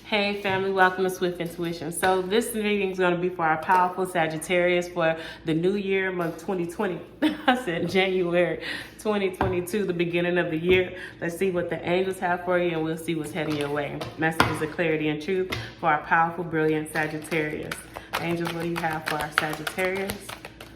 Hey family, welcome to SwiftIntuitions. So this reading is going to be for our powerful Sagittarius for the new year, month 2020. I said January 2022, the beginning of the year. Let's see what the angels have for you and we'll see what's heading your way. Messages of clarity and truth for our powerful, brilliant Sagittarius. Angels, what do you have for our Sagittarius?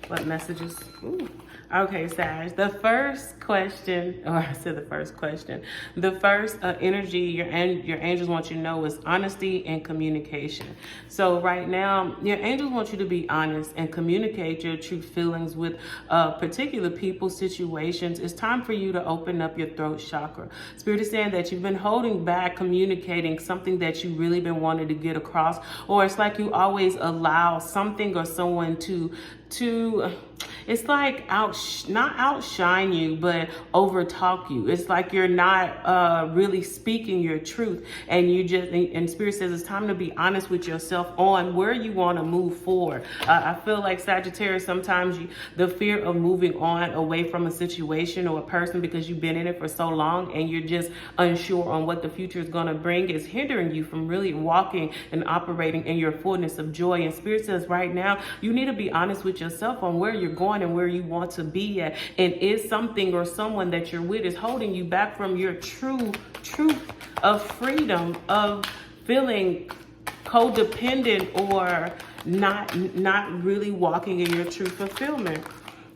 What messages? Ooh. Okay, Sag, the first question, or I said the first question, the first energy your angels want you to know is honesty and communication. So right now, your angels want you to be honest and communicate your true feelings with particular people, situations. It's time for you to open up your throat chakra. Spirit is saying that you've been holding back communicating something that you really been wanting to get across, or it's like you always allow something or someone to it's like not outshine you, but overtalk you. It's like you're not really speaking your truth, and and Spirit says it's time to be honest with yourself on where you want to move forward. I feel like Sagittarius, sometimes the fear of moving on away from a situation or a person because you've been in it for so long and you're just unsure on what the future is going to bring is hindering you from really walking and operating in your fullness of joy. And Spirit says right now you need to be honest with yourself on where you're going and where you want to be at, and is something or someone that you're with is holding you back from your true truth of freedom, of feeling codependent or not really walking in your true fulfillment.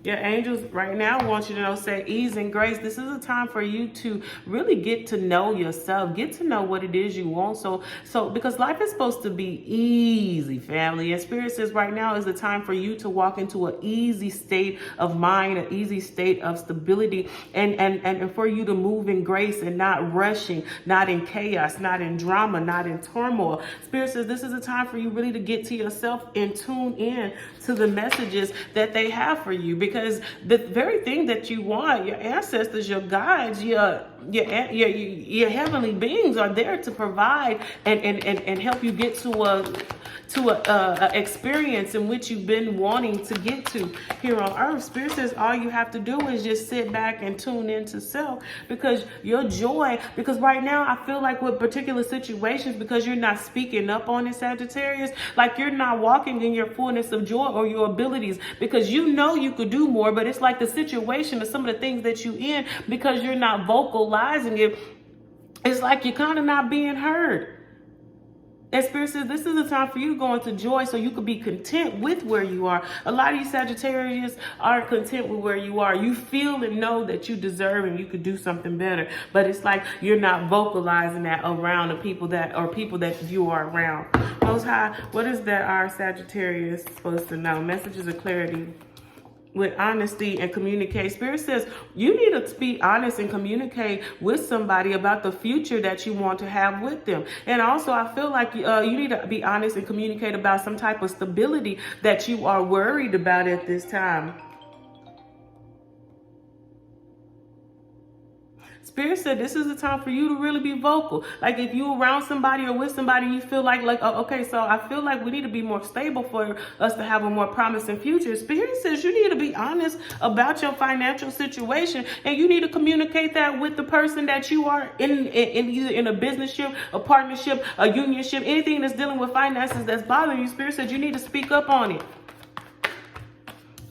Your angels right now want you to know, say ease and grace. This is a time for you to really get to know yourself, get to know what it is you want. So because life is supposed to be easy, family. And Spirit says right now is the time for you to walk into an easy state of mind, an easy state of stability, and for you to move in grace and not rushing, not in chaos, not in drama, not in turmoil. Spirit says this is a time for you really to get to yourself and tune in to the messages that they have for you, because the very thing that you want, your ancestors, your guides, your heavenly beings are there to provide and help you get to a experience in which you've been wanting to get to here on earth. Spirit says all you have to do is just sit back and tune into self, because your joy, because right now I feel like with particular situations, because you're not speaking up on it, Sagittarius, like you're not walking in your fullness of joy or your abilities, because you know you could do more, but it's like the situation or some of the things that you in, because you're not vocalizing it, it's like you're kind of not being heard. And Spirit says this is the time for you to go into joy so you could be content with where you are. A lot of you Sagittarius are content with where you are. You feel and know that you deserve and you could do something better, but it's like you're not vocalizing that around the people that you are around. Most High, what is that our Sagittarius supposed to know? Messages of clarity with honesty and communicate. Spirit says you need to be honest and communicate with somebody about the future that you want to have with them. And also I feel like you need to be honest and communicate about some type of stability that you are worried about at this time. Spirit said this is the time for you to really be vocal. Like if you around somebody or with somebody, you feel like oh, okay, so I feel like we need to be more stable for us to have a more promising future. Spirit says you need to be honest about your financial situation, and you need to communicate that with the person that you are in either in a businessship, a partnership, a unionship, anything that's dealing with finances that's bothering you. Spirit says you need to speak up on it.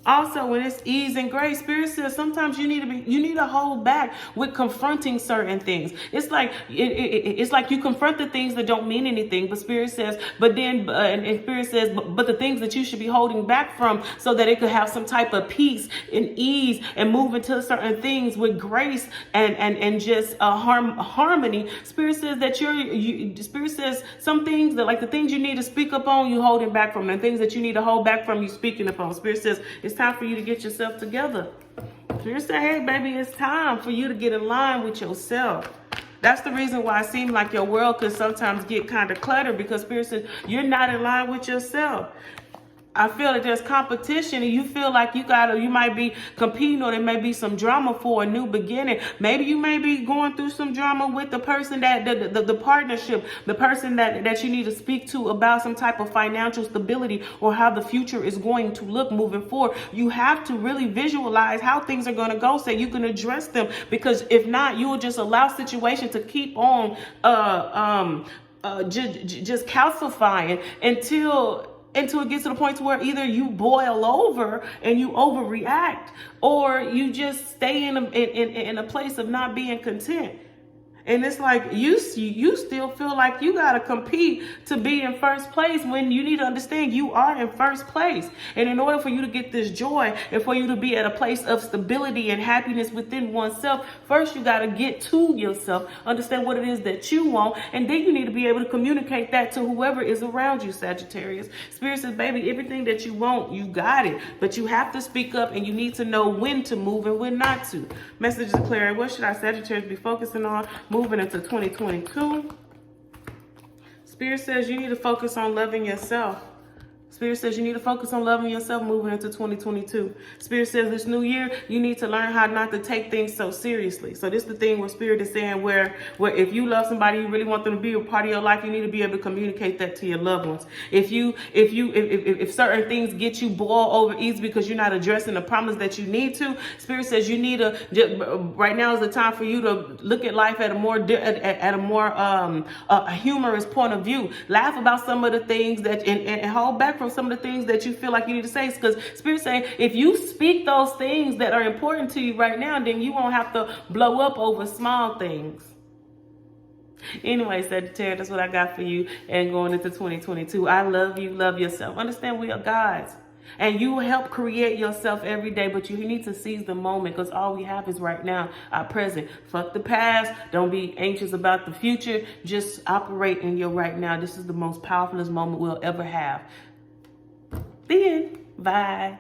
Also, when it's ease and grace, Spirit says sometimes you need to hold back with confronting certain things. It's like it's like you confront the things that don't mean anything, but Spirit says, but Spirit says, but the things that you should be holding back from, so that it could have some type of peace and ease and move into certain things with grace and just harmony. Spirit says that Spirit says some things that, like the things you need to speak up on, you holding back from, and things that you need to hold back from, you speaking upon. Spirit says it's time for you to get yourself together. Spirit say, hey, baby, it's time for you to get in line with yourself. That's the reason why it seems like your world could sometimes get kind of cluttered, because Spirit says you're not in line with yourself. I feel that there's competition, and you feel like you might be competing, or there may be some drama for a new beginning. Maybe you may be going through some drama with the person that the partnership, the person that you need to speak to about some type of financial stability or how the future is going to look moving forward. You have to really visualize how things are going to go so you can address them, because if not, you will just allow situation to keep on just calcifying until it gets to the point to where either you boil over and you overreact, or you just stay in a place of not being content. And it's like you still feel like you got to compete to be in first place, when you need to understand you are in first place. And in order for you to get this joy and for you to be at a place of stability and happiness within oneself, first you got to get to yourself, understand what it is that you want, and then you need to be able to communicate that to whoever is around you, Sagittarius. Spirit says, baby, everything that you want, you got it. But you have to speak up, and you need to know when to move and when not to. Messages of clarity. What should our Sagittarius be focusing on moving into 2022? Spirit says you need to focus on loving yourself. Spirit says you need to focus on loving yourself moving into 2022. Spirit says this new year, you need to learn how not to take things so seriously. So this is the thing where Spirit is saying where if you love somebody, you really want them to be a part of your life, you need to be able to communicate that to your loved ones. If certain things get you boiled over easy because you're not addressing the problems that you need to, Spirit says you need to, right now is the time for you to look at life at a more humorous point of view. Laugh about some of the things that and hold back from some of the things that you feel like you need to say, because Spirit saying if you speak those things that are important to you right now, then you won't have to blow up over small things. Anyway, Sagittarius, that's what I got for you. And going into 2022, I love you. Love yourself. Understand we are gods, and you help create yourself every day, but you need to seize the moment, because all we have is right now, our present. Fuck the past. Don't be anxious about the future. Just operate in your right now. This is the most powerful moment we'll ever have. The end. Bye.